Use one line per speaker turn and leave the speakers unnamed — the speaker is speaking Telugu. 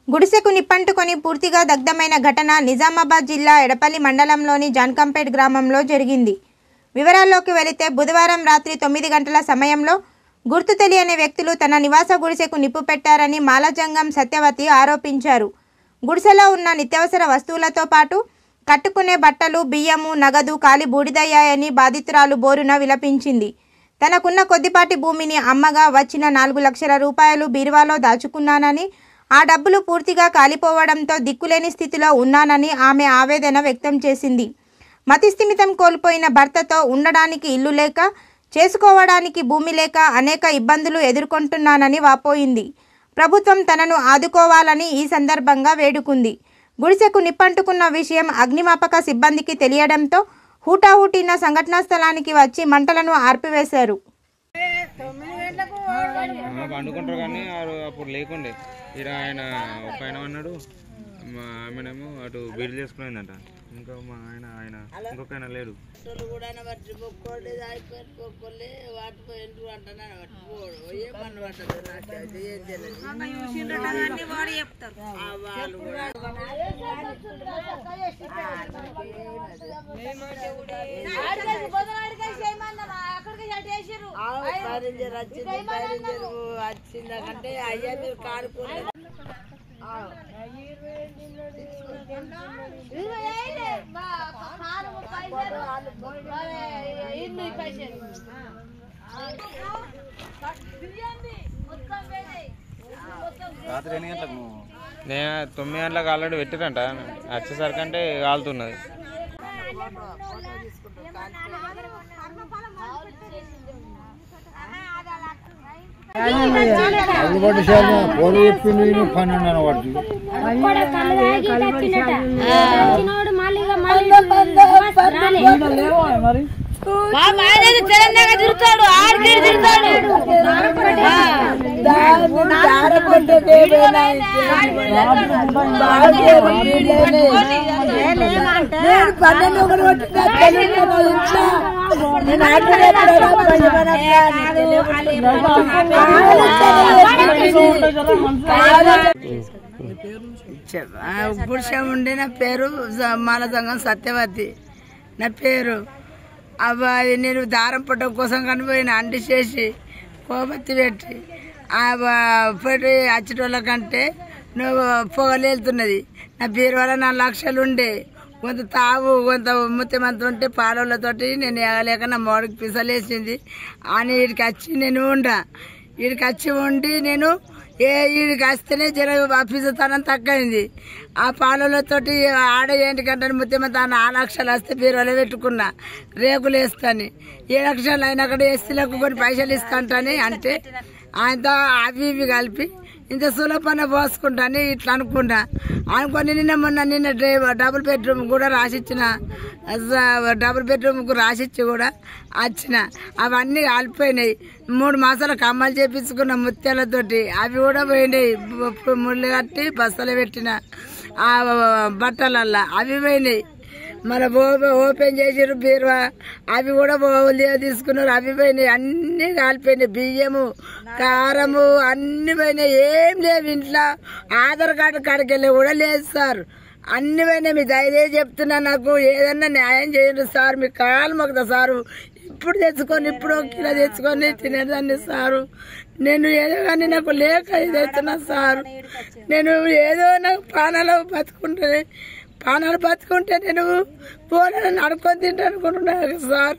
గుడిసెకు నిప్పంటుకొని పూర్తిగా దగ్ధమైన ఘటన నిజామాబాద్ జిల్లా ఎడపల్లి మండలంలోని జాన్కంపేట్ గ్రామంలో జరిగింది. వివరాల్లోకి వెళితే బుధవారం రాత్రి 9 గంటల సమయంలో గుర్తు తెలియని వ్యక్తులు తన నివాస గుడిసెకు నిప్పు పెట్టారని మాలజంగం సత్యవతి ఆరోపించారు. గుడిసెలో ఉన్న నిత్యావసర వస్తువులతో పాటు కట్టుకునే బట్టలు, బియ్యము, నగదు కాలి బూడిదయ్యాయని బాధితురాలు బోరున విలపించింది. తనకున్న కొద్దిపాటి భూమిని అమ్మగా వచ్చిన 4 లక్షల రూపాయలు బీరువాలో దాచుకున్నానని, ఆ డబ్బులు పూర్తిగా కాలిపోవడంతో దిక్కులేని స్థితిలో ఉన్నానని ఆమె ఆవేదన వ్యక్తం చేసింది. మతిస్థిమితం కోల్పోయిన భర్తతో ఉండడానికి ఇల్లు లేక, చేసుకోవడానికి భూమి లేక అనేక ఇబ్బందులు ఎదుర్కొంటున్నానని వాపోయింది. ప్రభుత్వం తనను ఆదుకోవాలని ఈ సందర్భంగా వేడుకుంది. గుడిసెకు నిప్పంటుకున్న విషయం అగ్నిమాపక సిబ్బందికి తెలియడంతో హూటాహుటిన సంఘటనా స్థలానికి వచ్చి మంటలను ఆర్పివేశారు.
పండుకుంటారు కానీ అప్పుడు లేకుండే ఇక్కడ ఆయన ఒక ఆయన అన్నాడు, మా ఆమెనేమో అటు బీడు చేసుకునేందంట. ఇంకా మా ఆయన ఇంకొక ఆయన లేడు.
వచ్చిందంటే అయ్యా మీరు కాడుకోలేదు.
రాత్రి ఎన్ని గంటలకు? నేను 9 గంటలకు ఆల్రెడీ పెట్టిరంట. వచ్చేసరికి అంటే కాలుతున్నది.
పోలు చెప్పింది 12 పడుతుంది.
తిరుగుతాడు ఆడికి తిరుగుతాడు. గుడిసె ఉండి నా పేరు మాలజంగం సత్యవతి. నా పేరు అబ్బాయి. నేను దారం పట్టడం కోసం కనిపోయిన అండి చేసి కోపత్తి పెట్టి పెట్టి వచ్చేటోళ్ళ కంటే నువ్వు పొగలేలుతున్నది. నా పేరు వల్ల 4 లక్షలు ఉండే. కొంత తావు కొంత ముత్యమంత ఉంటే పాలతోటి నేను ఎగలేక నా మోడికి పిసలేసింది అని వీడికి వచ్చి నేను వీడికి వచ్చి ఉండి నేను వీడికి వస్తేనే జర పిసతనం తక్కువైంది. ఆ పాలతోటి ఆడ ఏంటికంటే ముత్యమంత 4 లక్షలు వస్తే బీరువాలో పెట్టుకున్నా. రేకులు వేస్తాను 7 లక్షలు అయినా అక్కడ ఎస్సీలకు కొన్ని పైసలు ఇస్తాంటని అంటే ఆయనతో అవి ఇవి కలిపి ఇంత సులభన పోసుకుంటాను ఇట్లా అనుకొని నిన్న డబుల్ బెడ్రూమ్ కూడా రాసిచ్చిన. డబుల్ బెడ్రూమ్కు రాసిచ్చి కూడా వచ్చిన. అవన్నీ కాలిపోయినాయి. 3 మాసాలకు అమ్మలు చేపించుకున్న ముత్యాలతోటి అవి కూడా పోయినాయి. ముళ్ళు కట్టి బస్తలు పెట్టిన ఆ బట్టలల్లా అవి పోయినాయి. మన ఓపెన్ చేసారు బీరువా, అవి కూడా తీసుకున్నారు. అవి పోయినాయి, అన్ని కాలిపోయినాయి. బియ్యము, కారము అన్ని పోయినాయి. ఏం లేవు ఇంట్లో. ఆధార్ కార్డు కాడికెళ్ళి కూడా లేదు సార్. అన్ని పోయినాయి. మీ ధైర్యం చెప్తున్నా, నాకు ఏదన్నా న్యాయం చేయండి సార్. మీ కాలు మొక్కుతా సారు. ఇప్పుడు తెచ్చుకొని ఇప్పుడు 1 కిలో తెచ్చుకొని తినేదాన్ని సారు. నేను ఏదో కానీ నాకు లేక ఇది అవుతున్నా సారు. నేను ఏదో నాకు ప్రాణాలు బతుకుంటే నేను పోలను నడుకొని తింటాను అనుకుంటున్నాను సార్.